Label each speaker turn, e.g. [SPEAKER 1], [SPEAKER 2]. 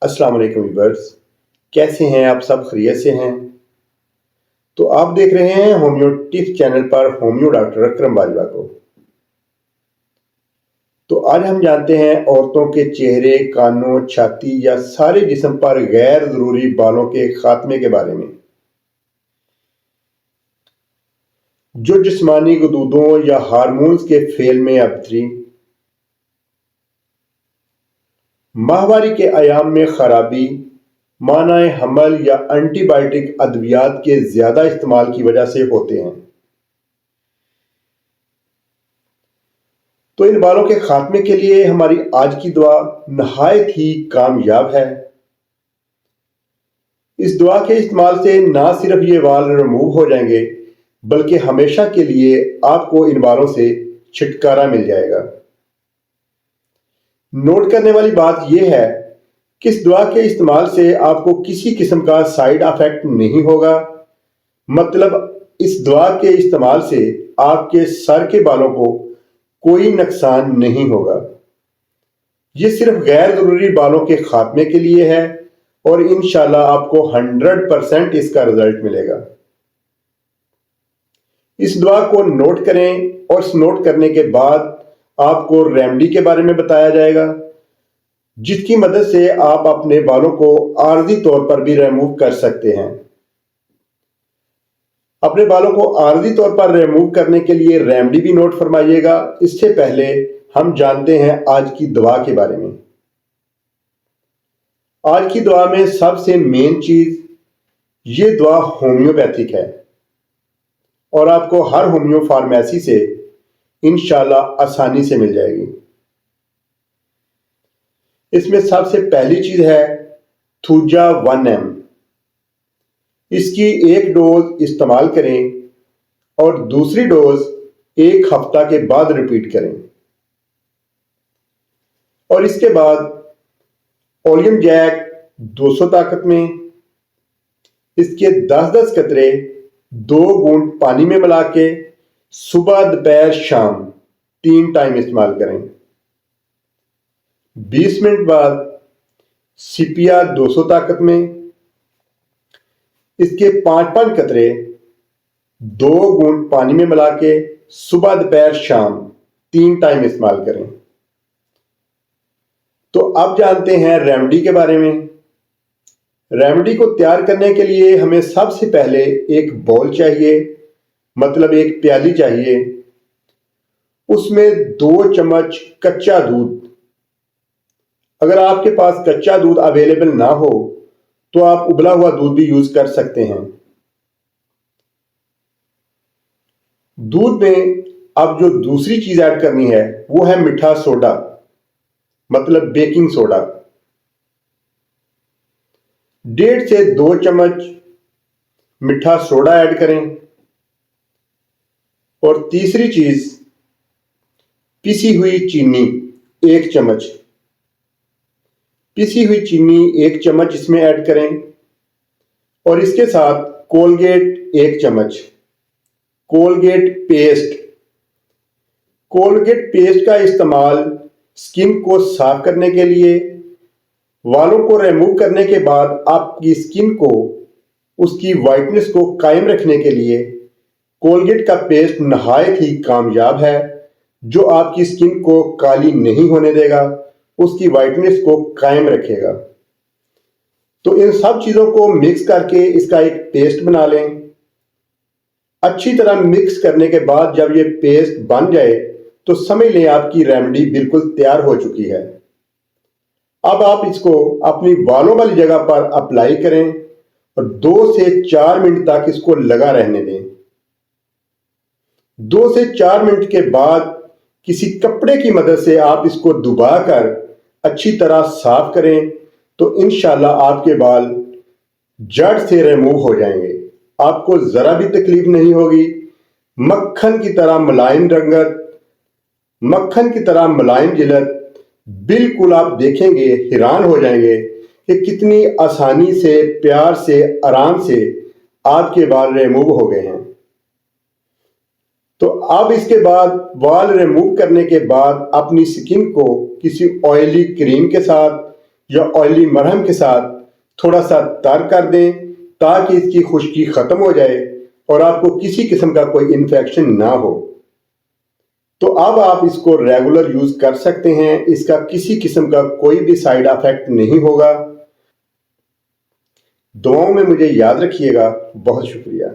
[SPEAKER 1] अस्सलाम वालेकुम व्यूअर्स। कैसे हैं आप? सब खैरियत से हैं? तो आप देख रहे हैं होम्यो टिप्स चैनल पर होम्यो डॉक्टर अकरम बाजवा को। तो आज हम जानते हैं औरतों के चेहरे, कानों, छाती या सारे जिस्म पर गैर जरूरी बालों के खात्मे के बारे में। जो जिस्मानी गदूदों या हार्मोन्स के फेल में अबतरी, माहवारी के आयाम में खराबी, मानाए हमल या एंटीबायोटिक अद्वियात के ज्यादा इस्तेमाल की वजह से होते हैं। तो इन बालों के खात्मे के लिए हमारी आज की दुआ नहायत ही कामयाब है। इस दुआ के इस्तेमाल से ना सिर्फ ये बाल रिमूव हो जाएंगे, बल्कि हमेशा के लिए आपको इन बालों से छुटकारा मिल जाएगा। नोट करने वाली बात यह है कि इस दुआ के इस्तेमाल से आपको किसी किस्म का साइड इफेक्ट नहीं होगा। मतलब इस दुआ के इस्तेमाल से आपके सर के बालों को कोई नुकसान नहीं होगा। ये सिर्फ गैर जरूरी बालों के खात्मे के लिए है और इंशाल्लाह आपको 100% इसका रिजल्ट मिलेगा। इस दुआ को नोट करें और इस नोट करने के बाद आपको रेमेडी के बारे में बताया जाएगा, जिसकी मदद से आप अपने बालों को आर्जी तौर पर भी रिमूव कर सकते हैं। अपने बालों को आर्जी तौर पर रिमूव करने के लिए रेमेडी भी नोट फरमाइएगा। इससे पहले हम जानते हैं आज की दवा के बारे में। आज की दवा में सबसे मेन चीज, ये दवा होम्योपैथिक है और आपको हर होम्यो फार्मेसी से इंशाल्लाह आसानी से मिल जाएगी। इसमें सबसे पहली चीज है थूजा 1M। इसकी एक डोज इस्तेमाल करें और दूसरी डोज एक हफ्ता के बाद रिपीट करें। और इसके बाद ओलियम जैक 200 ताकत में, इसके 10-10 कतरे 2 बूंद पानी में मिला के सुबह, दोपहर, शाम 3 टाइम इस्तेमाल करें। 20 मिनट बाद सिपिया 200 ताकत में, इसके 5-5 कतरे 2 बूंद पानी में मिला के सुबह, दोपहर, शाम 3 टाइम इस्तेमाल करें। तो अब जानते हैं रेमेडी के बारे में। रेमेडी को तैयार करने के लिए हमें सबसे पहले एक बाउल चाहिए, मतलब एक प्याली चाहिए। उसमें 2 चम्मच कच्चा दूध। अगर आपके पास कच्चा दूध अवेलेबल ना हो तो आप उबला हुआ दूध भी यूज कर सकते हैं। दूध में अब जो दूसरी चीज ऐड करनी है वो है मीठा सोडा, मतलब बेकिंग सोडा। 1.5 से 2 चम्मच मीठा सोडा ऐड करें। और तीसरी चीज पिसी हुई चीनी 1 चम्मच। पिसी हुई चीनी 1 चम्मच इसमें ऐड करें। और इसके साथ कोलगेट 1 चम्मच। Colgate paste. कोलगेट पेस्ट का इस्तेमाल स्किन को साफ करने के लिए, बालों को रिमूव करने के बाद आपकी स्किन को, उसकी वाइटनेस को कायम रखने के लिए कोलगेट का पेस्ट नहायत ही कामयाब है, जो आपकी स्किन को काली नहीं होने देगा, उसकी वाइटनेस को कायम रखेगा। तो इन सब चीजों को मिक्स करके इसका एक पेस्ट बना लें। अच्छी तरह मिक्स करने के बाद जब ये पेस्ट बन जाए तो समझ लें आपकी रेमेडी बिल्कुल तैयार हो चुकी है। अब आप इसको अपनी बालों वाली जगह पर अप्लाई करें और 2 से 4 मिनट तक इसको लगा रहने दें। 2 से 4 मिनट के बाद किसी कपड़े की मदद से आप इसको दबाकर अच्छी तरह साफ करें तो इंशाल्लाह आपके बाल जड़ से रिमूव हो जाएंगे। आपको जरा भी तकलीफ नहीं होगी। मक्खन की तरह मुलायम रंगत, मक्खन की तरह मुलायम जिल्द, बिल्कुल आप देखेंगे, हैरान हो जाएंगे कि कितनी आसानी से, प्यार से, आराम से आपके बाल रिमूव हो गए हैं। तो अब इसके बाद बाल रिमूव करने के बाद अपनी स्किन को किसी ऑयली क्रीम के साथ या ऑयली मरहम के साथ थोड़ा सा तर कर दें ताकि इसकी खुश्की ख़त्म हो जाए और आपको किसी किस्म का कोई इन्फेक्शन ना हो। तो अब आप इसको रेगुलर यूज़ कर सकते हैं, इसका किसी किस्म का कोई भी साइड इफेक्ट नहीं होगा। दुआओं में मुझे याद रखिएगा। बहुत शुक्रिया।